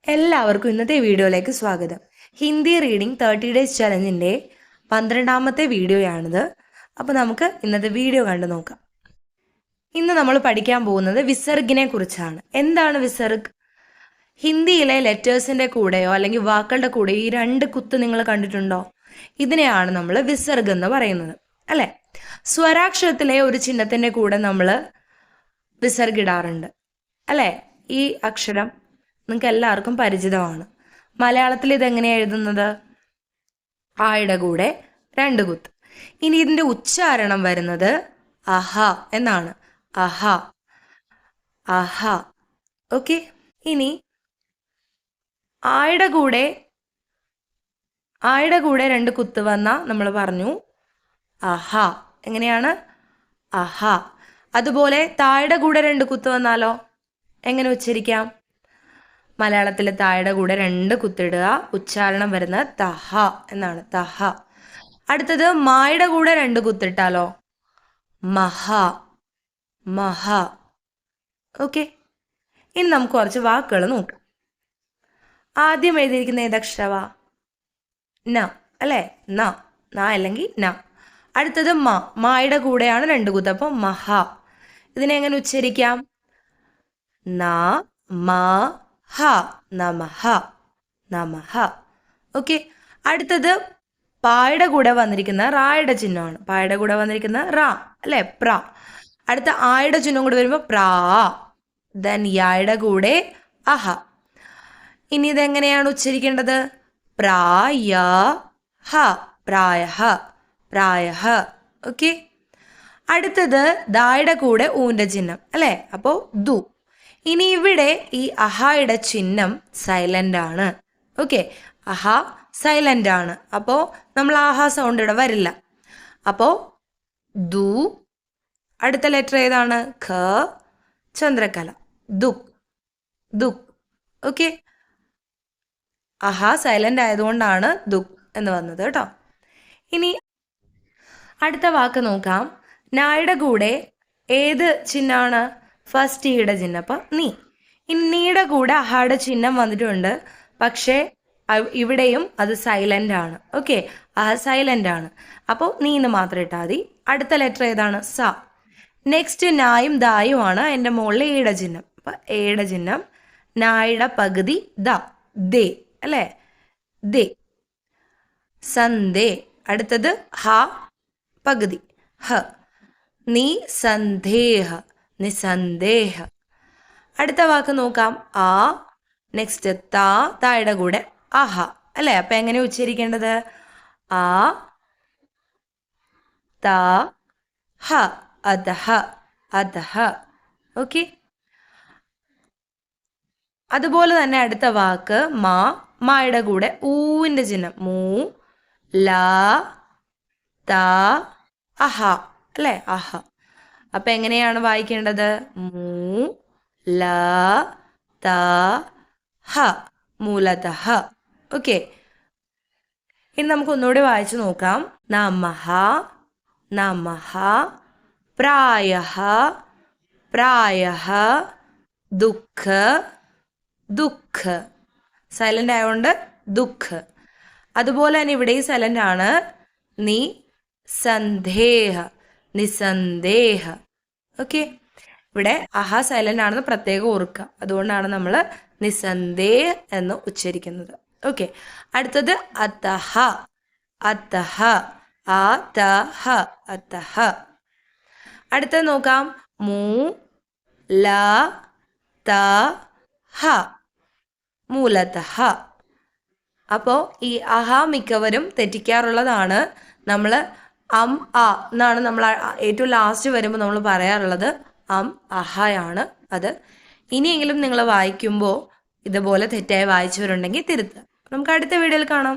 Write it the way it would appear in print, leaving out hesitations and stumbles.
എല്ലാവർക്കും ഇന്നത്തെ വീഡിയോയിലേക്ക് സ്വാഗതം. ഹിന്ദി റീഡിംഗ് 30 ഡേയ്സ് ചലഞ്ചിൻ്റെ 12ാമത്തെ വീഡിയോയാണിത്. അപ്പോൾ നമുക്ക് ഇന്നത്തെ വീഡിയോ കണ്ടു നോക്കാം. ഇന്ന് നമ്മൾ പഠിക്കാൻ പോകുന്നത് വിസർഗിനെ കുറിച്ചാണ്. എന്താണ് വിസർഗ്? ഹിന്ദിയിലെ ലെറ്റേഴ്സിൻ്റെ കൂടെയോ അല്ലെങ്കിൽ വാക്കുകളുടെ കൂടെയോ ഈ രണ്ട് കുത്ത് നിങ്ങൾ കണ്ടിട്ടുണ്ടോ? ഇതിനെയാണ് നമ്മൾ വിസർഗ് എന്ന് പറയുന്നത്, അല്ലേ? സ്വരാക്ഷരത്തിലെ ഒരു ചിഹ്നത്തിൻ്റെ കൂടെ നമ്മൾ വിസർഗ് ഇടാറുണ്ട്, അല്ലേ? ഈ അക്ഷരം നിങ്ങൾക്ക് എല്ലാവർക്കും പരിചിതമാണ്. മലയാളത്തിൽ ഇതെങ്ങനെയാണ് എഴുതുന്നത്? ആയുടെ കൂടെ രണ്ട് കുത്ത്. ഇനി ഇതിൻ്റെ ഉച്ചാരണം വരുന്നത് അഹ എന്നാണ്. അഹ, അഹ. ഓക്കെ. ഇനി ആയുടെ കൂടെ രണ്ട് കുത്ത് വന്നാൽ നമ്മൾ പറഞ്ഞു അഹ. എങ്ങനെയാണ്? അഹ. അതുപോലെ തായുടെ കൂടെ രണ്ട് കുത്ത് വന്നാലോ എങ്ങനെ ഉച്ചരിക്കാം? മലയാളത്തിലെ തായുടെ കൂടെ രണ്ട് കുത്തിടുക, ഉച്ചാരണം വരുന്നത് തഹ എന്നാണ്. തഹ. അടുത്തത് മായുടെ കൂടെ രണ്ട് കുത്തിട്ടാലോ മഹ, മഹ. ഓക്കെ. ഇനി നമുക്ക് കുറച്ച് വാക്കുകൾ നോക്കാം. ആദ്യം എഴുതിയിരിക്കുന്ന ഏതക്ഷരവാ? ന, അല്ലേ? ന അല്ലെങ്കിൽ ന. അടുത്തത് മായുടെ കൂടെയാണ് രണ്ട് കുത്ത്, അപ്പോൾ മഹ. ഇതിനെ എങ്ങനെ ഉച്ചരിക്കാം? ന മ ഹ, നമഹ, നമഹ. ഓക്കെ. അടുത്തത് പായുടെ കൂടെ വന്നിരിക്കുന്ന റായുടെ ചിഹ്നമാണ്. പായുടെ കൂടെ വന്നിരിക്കുന്ന റാ, അല്ലെ? പ്ര. അടുത്ത ആയുടെ ചിഹ്നം കൂടെ വരുമ്പോൾ പ്രാ. ദെൻ യായുടെ കൂടെ അഹ. ഇനി ഇതെങ്ങനെയാണ് ഉച്ചരിക്കേണ്ടത്? പ്രായ ഹ, പ്രായഹ, പ്രായഹ. ഓക്കെ. അടുത്തത് ദായുടെ കൂടെ ഊന്റെ ചിഹ്നം, അല്ലേ? അപ്പോൾ ദു. ഇനി ഇവിടെ ഈ അഹയുടെ ചിഹ്നം സൈലന്റ് ആണ്. ഓക്കെ. അഹ സൈലന്റ് ആണ്, അപ്പോൾ നമ്മൾ ആഹ സൗണ്ട് ഇവിടെ വരില്ല. അപ്പോൾ ദു. അടുത്ത ലെറ്റർ ഏതാണ്? ഖ, ചന്ദ്രകല. ദുക്, ദുക്. ഓക്കെ. അഹ സൈലന്റ് ആയതുകൊണ്ടാണ് ദുക് എന്ന് വന്നത് കേട്ടോ. ഇനി അടുത്ത വാക്ക് നോക്കാം. നായുടെ കൂടെ ഏത് ചിഹ്നമാണ്? ഫസ്റ്റ് ഈയുടെ ചിഹ്നം, അപ്പം നീ. ഇനി നീയുടെ കൂടെ അഹയുടെ ചിഹ്നം വന്നിട്ടുണ്ട്, പക്ഷേ ഇവിടെയും അത് സൈലന്റ് ആണ്. ഓക്കെ. അഹ സൈലന്റ് ആണ്, അപ്പോൾ നീന്ന് മാത്രം ഇട്ടാൽ മതി. അടുത്ത ലെറ്റർ ഏതാണ്? സ. നെക്സ്റ്റ് നായും ദായും ആണ് എൻ്റെ മുകളിൽ എയുടെ ചിഹ്നം. അപ്പം എയുടെ ചിഹ്നം നായുടെ പകുതി ദ, ദേ, അല്ലേ? ദേ, സന്ദേ. അടുത്തത് ഹ പകുതി ഹ, നീ സന്ദേഹ, നിസന്ദേഹ. അടുത്ത വാക്ക് നോക്കാം. ആ. നെക്സ്റ്റ് തായുടെ കൂടെ അഹ, അല്ലേ? അപ്പൊ എങ്ങനെ ഉച്ചരിക്കേണ്ടത്? ആ ത ഹ, അധഹ, അധഹ. ഓക്കെ. അതുപോലെ തന്നെ അടുത്ത വാക്ക് മായുടെ കൂടെ ഊവിന്റെ ചിഹ്നം. മൂ, ല, ത, അഹ, അല്ലേ? അഹ. അപ്പൊ എങ്ങനെയാണ് വായിക്കേണ്ടത്? മൂ ല ത ഹ, മൂലതഹ. ഓക്കെ. ഇനി നമുക്ക് ഒന്നുകൂടി വായിച്ചു നോക്കാം. നമഹ, നമഹ, പ്രായഹ, പ്രായഹ, ദുഃഖ, ദുഃഖ. സൈലന്റ് ആയതുകൊണ്ട് ദുഃഖ. അതുപോലെ തന്നെ ഇവിടെയും സൈലന്റ് ആണ്. നീ സന്ദേഹ, നിസന്ദേഹ. ഓക്കെ. ഇവിടെ അഹ സൈലന്റ് ആണെന്ന് പ്രത്യേകം ഓർക്കുക. അതുകൊണ്ടാണ് നമ്മൾ നിസന്ദേഹ എന്ന് ഉച്ചരിക്കുന്നത്. ഓക്കെ. അടുത്തത് അത്തഹ, അത്തഹ, അതഹ, അത്തഹ. അടുത്തത് നോക്കാം. മൂ ല ത ഹ, മൂലതഹ. അപ്പോൾ ഈ അഹ മിക്കവരും തെറ്റിക്കാറുള്ളതാണ്. നമ്മൾ എന്നാണ് നമ്മൾ ഏറ്റവും ലാസ്റ്റ് വരുമ്പോൾ നമ്മൾ പറയാറുള്ളത്. അഹയാണ് അത്. ഇനിയെങ്കിലും നിങ്ങൾ വായിക്കുമ്പോൾ ഇതുപോലെ തെറ്റായി വായിച്ചവരുണ്ടെങ്കിൽ തിരുത്തുക. നമുക്ക് അടുത്ത വീഡിയോയിൽ കാണാം.